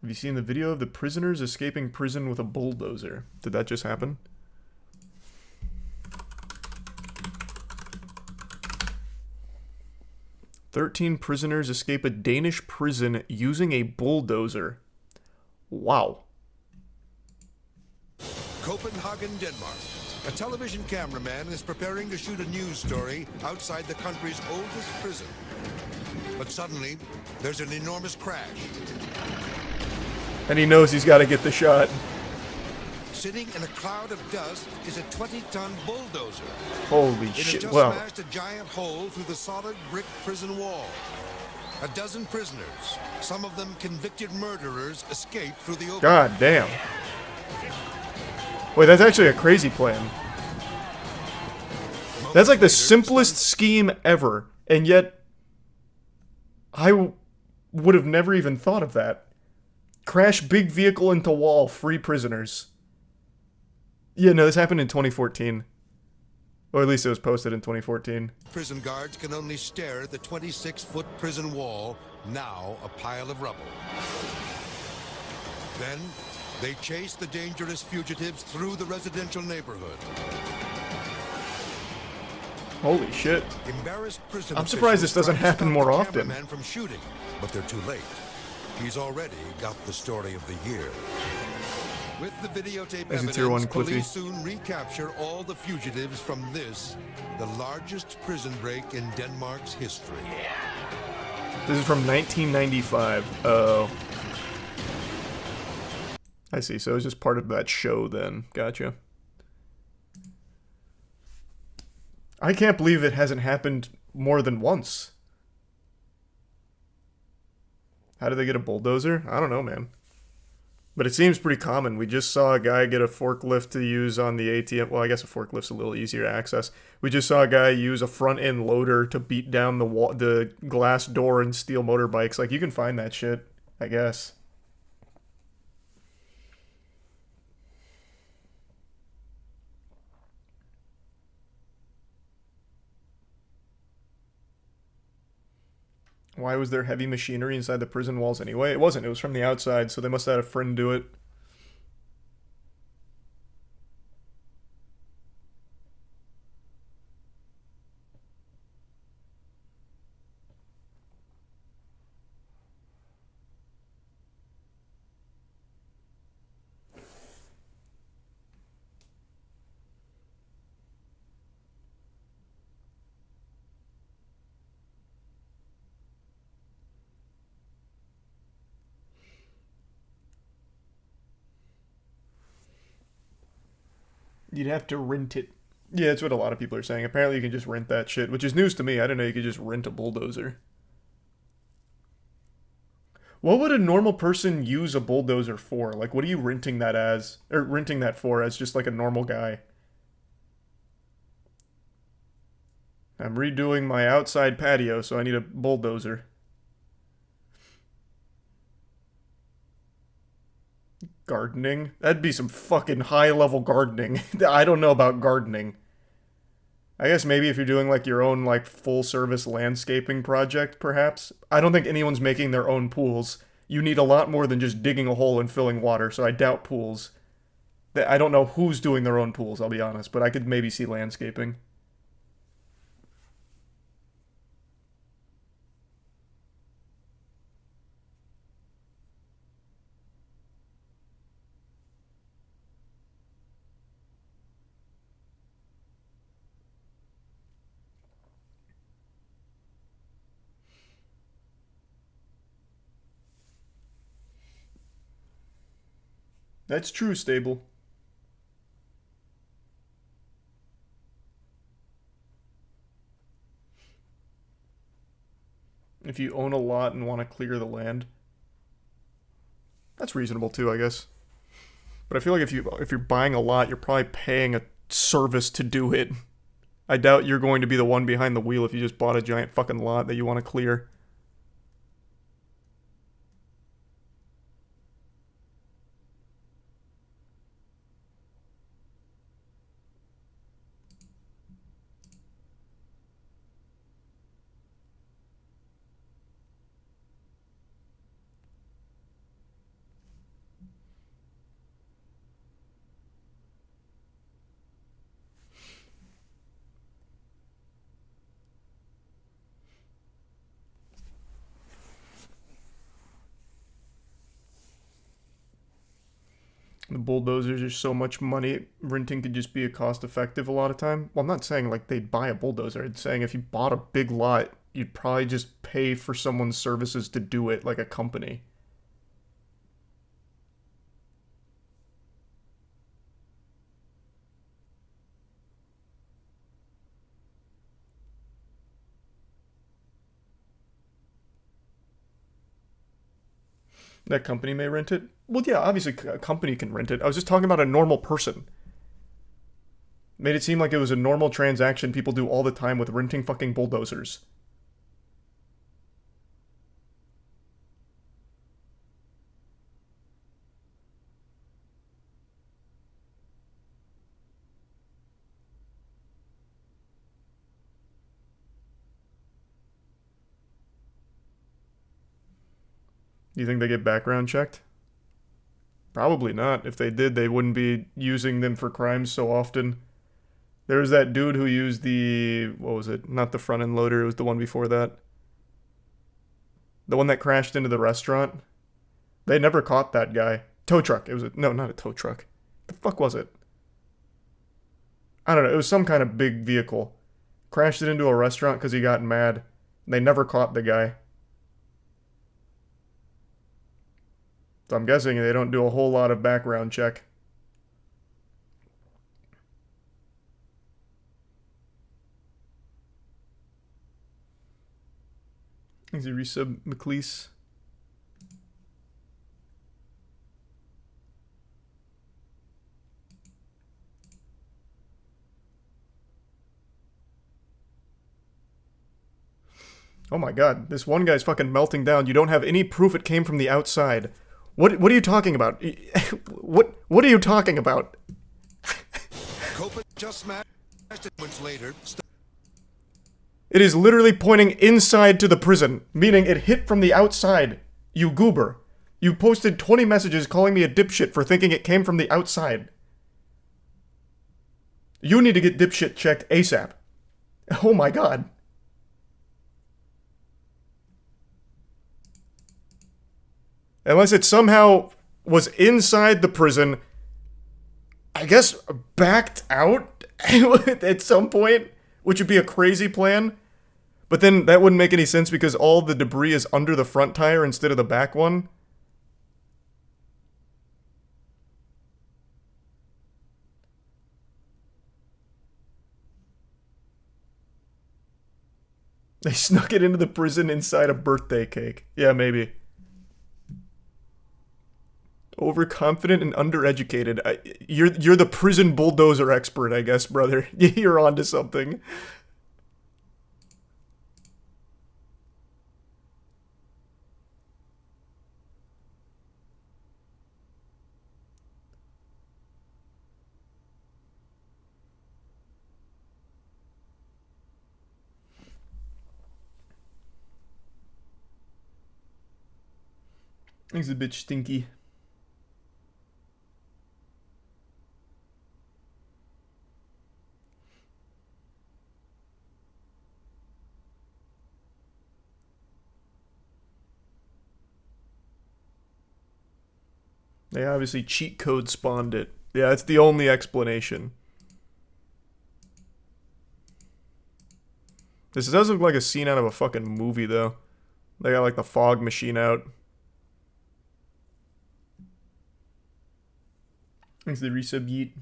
Have you seen the video of the prisoners escaping prison with a bulldozer? Did that just happen? "13 prisoners escape a Danish prison using a bulldozer." Wow. Copenhagen, Denmark. A television cameraman is preparing to shoot a news story outside the country's oldest prison. But suddenly, there's an enormous crash. And he knows he's got to get the shot. Sitting in a cloud of dust is a 20-ton bulldozer. Holy It shit, has just wow. smashed a giant hole through the solid brick prison wall. A dozen prisoners, some of them convicted murderers, escaped through the opening. God damn. Wait, that's actually a crazy plan. That's like the simplest scheme ever, and yet I would have never even thought of that. Crash big vehicle into wall, free prisoners. Yeah, no, this happened in 2014. Or at least it was posted in 2014. Prison guards can only stare at the 26-foot prison wall, now a pile of rubble. Then, they chase the dangerous fugitives through the residential neighborhood. Holy shit. Embarrassed prison I'm surprised this doesn't happen more often. often. Man from shooting, but they're too late. He's already got the story of the year. With the videotape There's a evidence, tier 1 Cliffy. police soon recapture all the fugitives from this, the largest prison break in Denmark's history. This is from 1995. Oh. I see, so it was just part of that show then. Gotcha. I can't believe it hasn't happened more than once. How did they get a bulldozer? I don't know, man. But it seems pretty common. We just saw a guy get a forklift to use on the ATM. Well, I guess a forklift's a little easier to access. We just saw a guy use a front-end loader to beat down the glass door and steal motorbikes. Like, you can find that shit, I guess. Why was there heavy machinery inside the prison walls anyway? It wasn't. It was from the outside, so they must have had a friend do it. You'd have to rent it. Yeah, that's what a lot of people are saying. Apparently you can just rent that shit, which is news to me. I didn't know you could just rent a bulldozer. What would a normal person use a bulldozer for? Like, what are you renting that as? Or renting that for as just like a normal guy? I'm redoing my outside patio, so I need a bulldozer. Gardening? That'd be some fucking high-level gardening. I don't know about gardening. I guess maybe if you're doing like your own like full-service landscaping project, perhaps. I don't think anyone's making their own pools. You need a lot more than just digging a hole and filling water, so I doubt pools. I don't know who's doing their own pools, I'll be honest, but I could maybe see landscaping. That's true, Stable. If you own a lot and want to clear the land. That's reasonable too, I guess. But I feel like if you're buying a lot, you're probably paying a service to do it. I doubt you're going to be the one behind the wheel if you just bought a giant fucking lot that you want to clear. The bulldozers are so much money. Renting could just be a cost effective a lot of time. Well, I'm not saying like they'd buy a bulldozer. I'm saying if you bought a big lot, you'd probably just pay for someone's services to do it like a company. That company may rent it. Well, yeah, obviously a company can rent it. I was just talking about a normal person. Made it seem like it was a normal transaction people do all the time with renting fucking bulldozers. Do you think they get background checked? Probably not. If they did, they wouldn't be using them for crimes so often. There was that dude who used the... What was it? Not the front end loader, it was the one before that. The one that crashed into the restaurant. They never caught that guy. Tow truck. It was a... No, not a tow truck. The fuck was it? I don't know. It was some kind of big vehicle. Crashed it into a restaurant because he got mad. They never caught the guy. So I'm guessing they don't do a whole lot of background check. Is he resub McLeese? Oh my god, this one guy's fucking melting down. You don't have any proof it came from the outside. What are you talking about? What are you talking about? Copeland just smashed it months later. It is literally pointing inside to the prison, meaning it hit from the outside. You goober. You posted 20 messages calling me a dipshit for thinking it came from the outside. You need to get dipshit checked ASAP. Oh my god. Unless it somehow was inside the prison, I guess backed out at some point, which would be a crazy plan. But then that wouldn't make any sense because all the debris is under the front tire instead of the back one. They snuck it into the prison inside a birthday cake. Yeah, maybe. Overconfident and undereducated. You're the prison bulldozer expert, I guess, brother. You're onto something. He's a bit stinky. They obviously cheat code spawned it. Yeah, that's the only explanation. This does look like a scene out of a fucking movie, though. They got like the fog machine out. Thanks to the resub yeet.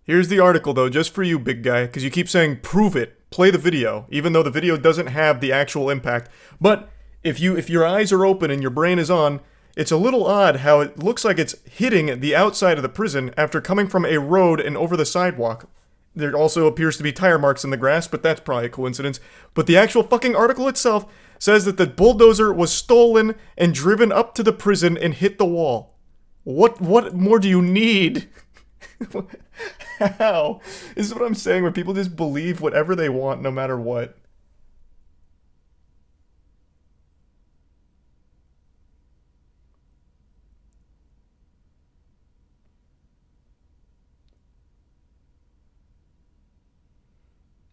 Here's the article, though, just for you, big guy, because you keep saying, prove it, play the video, even though the video doesn't have the actual impact. But if your eyes are open and your brain is on, it's a little odd how it looks like it's hitting the outside of the prison after coming from a road and over the sidewalk. There also appears to be tire marks in the grass, but that's probably a coincidence. But the actual fucking article itself says that the bulldozer was stolen and driven up to the prison and hit the wall. What more do you need? How? This is what I'm saying, where people just believe whatever they want no matter what.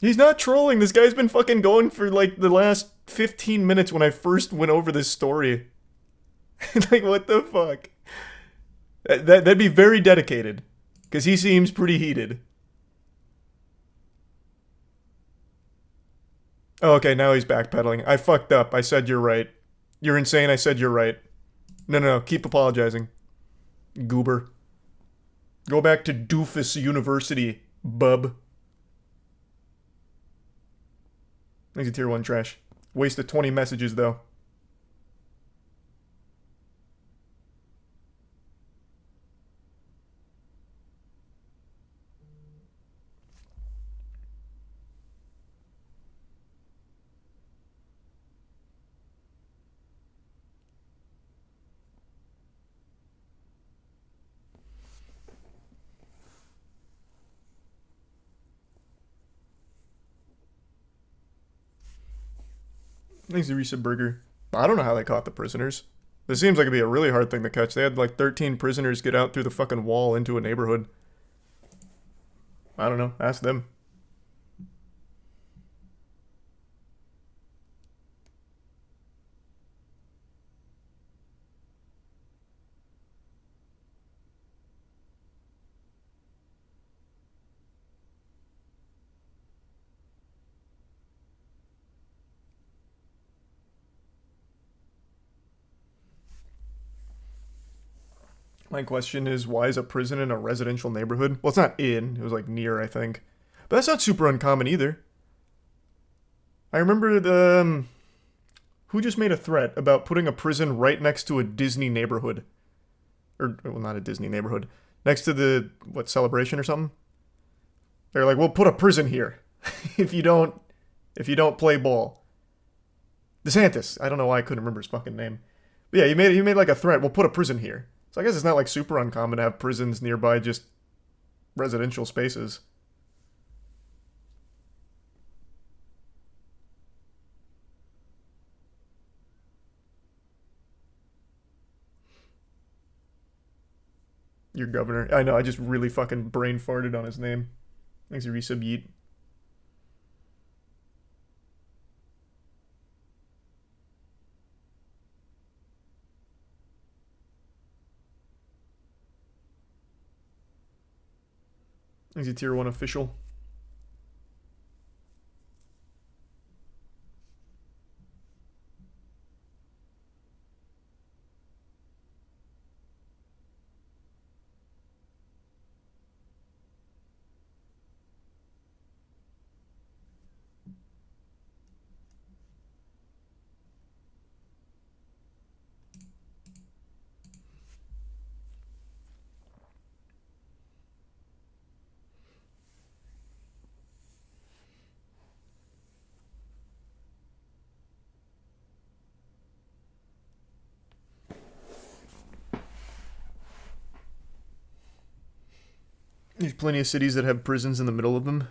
He's not trolling. This guy's been fucking going for like the last 15 minutes when I first went over this story. Like, what the fuck? That'd be very dedicated. Because he seems pretty heated. Oh, okay, now he's backpedaling. I fucked up. I said you're right. You're insane. I said you're right. No. Keep apologizing. Goober. Go back to Doofus University, bub. Thanks to tier 1 trash. Wasted 20 messages, though. Thanks to Risa Burger. I don't know how they caught the prisoners. This seems like it'd be a really hard thing to catch. They had like 13 prisoners get out through the fucking wall into a neighborhood. I don't know. Ask them. My question is, why is a prison in a residential neighborhood? Well, it's not in. It was like near, I think. But that's not super uncommon either. I remember the... who just made a threat about putting a prison right next to a Disney neighborhood? Or, well, not a Disney neighborhood. Next to the, what, Celebration or something? They're like, we'll put a prison here if you don't play ball. DeSantis. I don't know why I couldn't remember his fucking name. But yeah, he made like a threat. We'll put a prison here. So I guess it's not like super uncommon to have prisons nearby just residential spaces. Your governor. I know, I just really fucking brain farted on his name. Thanks to resub yeet. Thanks to tier 1 official. There's plenty of cities that have prisons in the middle of them.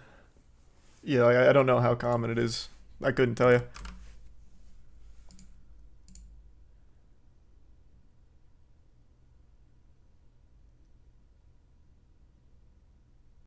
Yeah, I don't know how common it is. I couldn't tell you.